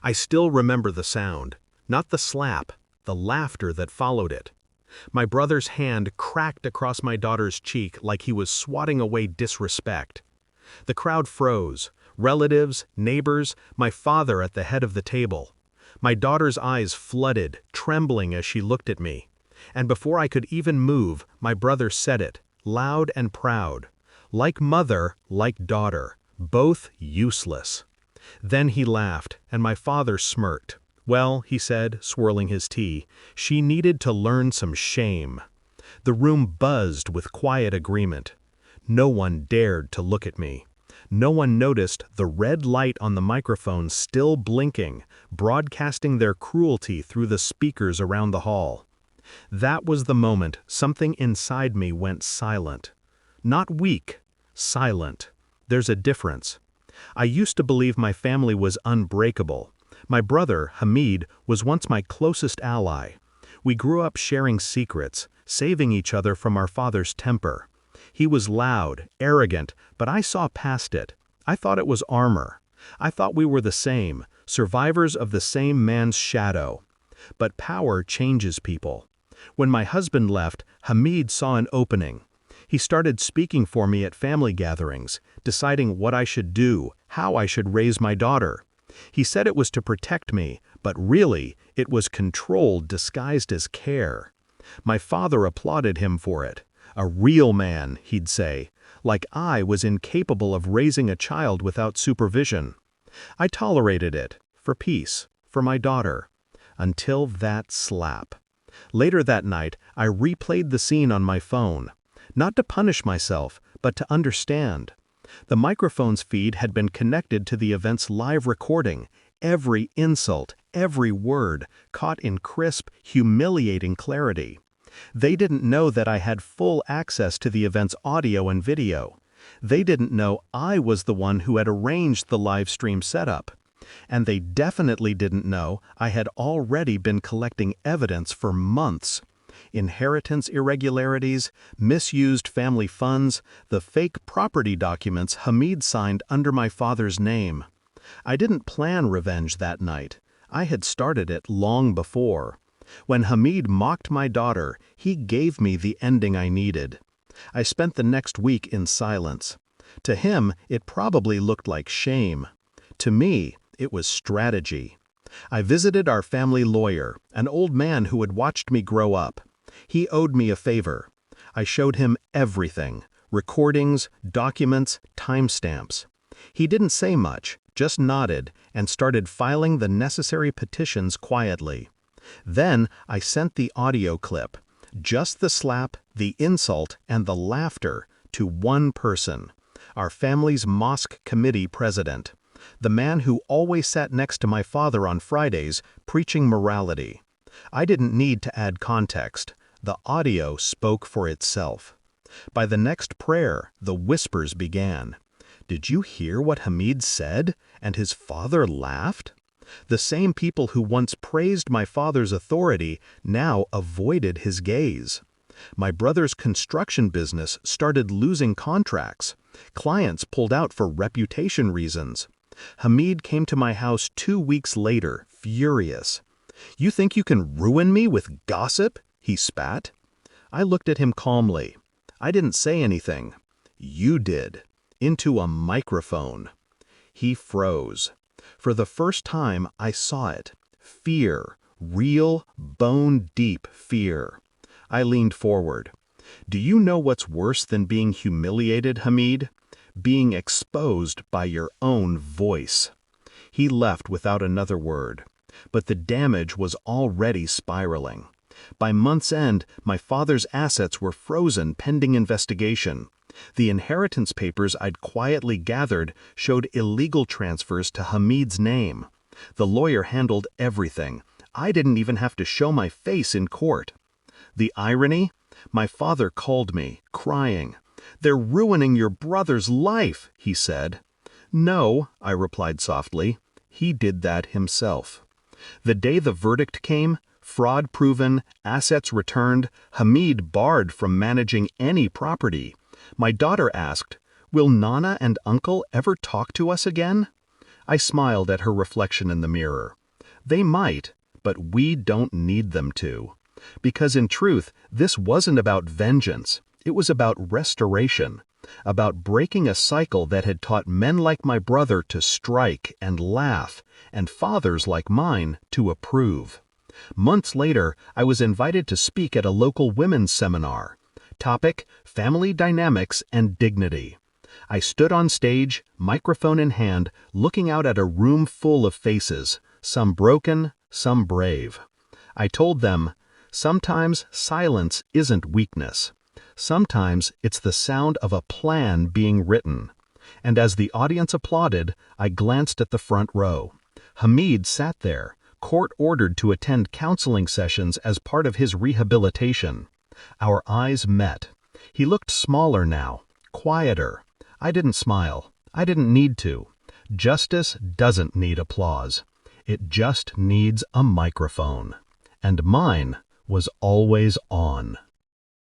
I still remember the sound, not the slap, the laughter that followed it. My brother's hand cracked across my daughter's cheek like he was swatting away disrespect. The crowd froze, relatives, neighbors, my father at the head of the table. My daughter's eyes flooded, trembling as she looked at me. And before I could even move, my brother said it, loud and proud. Like mother, like daughter, both useless. Then he laughed, and my father smirked. Well, he said, swirling his tea, she needed to learn some shame. The room buzzed with quiet agreement. No one dared to look at me. No one noticed the red light on the microphone still blinking, broadcasting their cruelty through the speakers around the hall. That was the moment something inside me went silent. Not weak, silent. There's a difference. I used to believe my family was unbreakable. My brother, Hamid, was once my closest ally. We grew up sharing secrets, saving each other from our father's temper. He was loud, arrogant, but I saw past it. I thought it was armor. I thought we were the same, survivors of the same man's shadow. But power changes people. When my husband left, Hamid saw an opening. He started speaking for me at family gatherings, deciding what I should do, how I should raise my daughter. He said it was to protect me, but really, it was control disguised as care. My father applauded him for it. A real man, he'd say, like I was incapable of raising a child without supervision. I tolerated it, for peace, for my daughter, until that slap. Later that night, I replayed the scene on my phone, not to punish myself, but to understand. The microphone's feed had been connected to the event's live recording, every insult, every word, caught in crisp, humiliating clarity. They didn't know that I had full access to the event's audio and video. They didn't know I was the one who had arranged the live stream setup. And they definitely didn't know I had already been collecting evidence for months. Inheritance irregularities, misused family funds, the fake property documents Hamid signed under my father's name. I didn't plan revenge that night. I had started it long before. When Hamid mocked my daughter, he gave me the ending I needed. I spent the next week in silence. To him, it probably looked like shame. To me, it was strategy. I visited our family lawyer, an old man who had watched me grow up. He owed me a favor. I showed him everything: recordings, documents, timestamps. He didn't say much, just nodded, and started filing the necessary petitions quietly. Then I sent the audio clip, just the slap, the insult, and the laughter, to one person, our family's mosque committee president, the man who always sat next to my father on Fridays, preaching morality. I didn't need to add context. The audio spoke for itself. By the next prayer, the whispers began. Did you hear what Hamid said? And his father laughed? The same people who once praised my father's authority now avoided his gaze. My brother's construction business started losing contracts. Clients pulled out for reputation reasons. Hamid came to my house 2 weeks later, furious. "You think you can ruin me with gossip?" he spat. I looked at him calmly. I didn't say anything. You did. Into a microphone. He froze. For the first time, I saw it. Fear. Real, bone-deep fear. I leaned forward. Do you know what's worse than being humiliated, Hamid? Being exposed by your own voice. He left without another word. But the damage was already spiraling. By month's end, my father's assets were frozen pending investigation. The inheritance papers I'd quietly gathered showed illegal transfers to Hamid's name. The lawyer handled everything. I didn't even have to show my face in court. The irony? My father called me, crying. "They're ruining your brother's life," he said. "No," I replied softly. He did that himself. The day the verdict came, fraud proven, assets returned, Hamid barred from managing any property. My daughter asked, "Will Nana and Uncle ever talk to us again?" I smiled at her reflection in the mirror. They might, but we don't need them to. Because in truth, this wasn't about vengeance. It was about restoration, about breaking a cycle that had taught men like my brother to strike and laugh, and fathers like mine to approve. Months later, I was invited to speak at a local women's seminar. Topic: Family Dynamics and Dignity. I stood on stage, microphone in hand, looking out at a room full of faces, some broken, some brave. I told them, sometimes silence isn't weakness. Sometimes it's the sound of a plan being written. And as the audience applauded, I glanced at the front row. Hamid sat there, court-ordered to attend counseling sessions as part of his rehabilitation. Our eyes met. He looked smaller now, quieter. I didn't smile. I didn't need to. Justice doesn't need applause. It just needs a microphone. And mine was always on.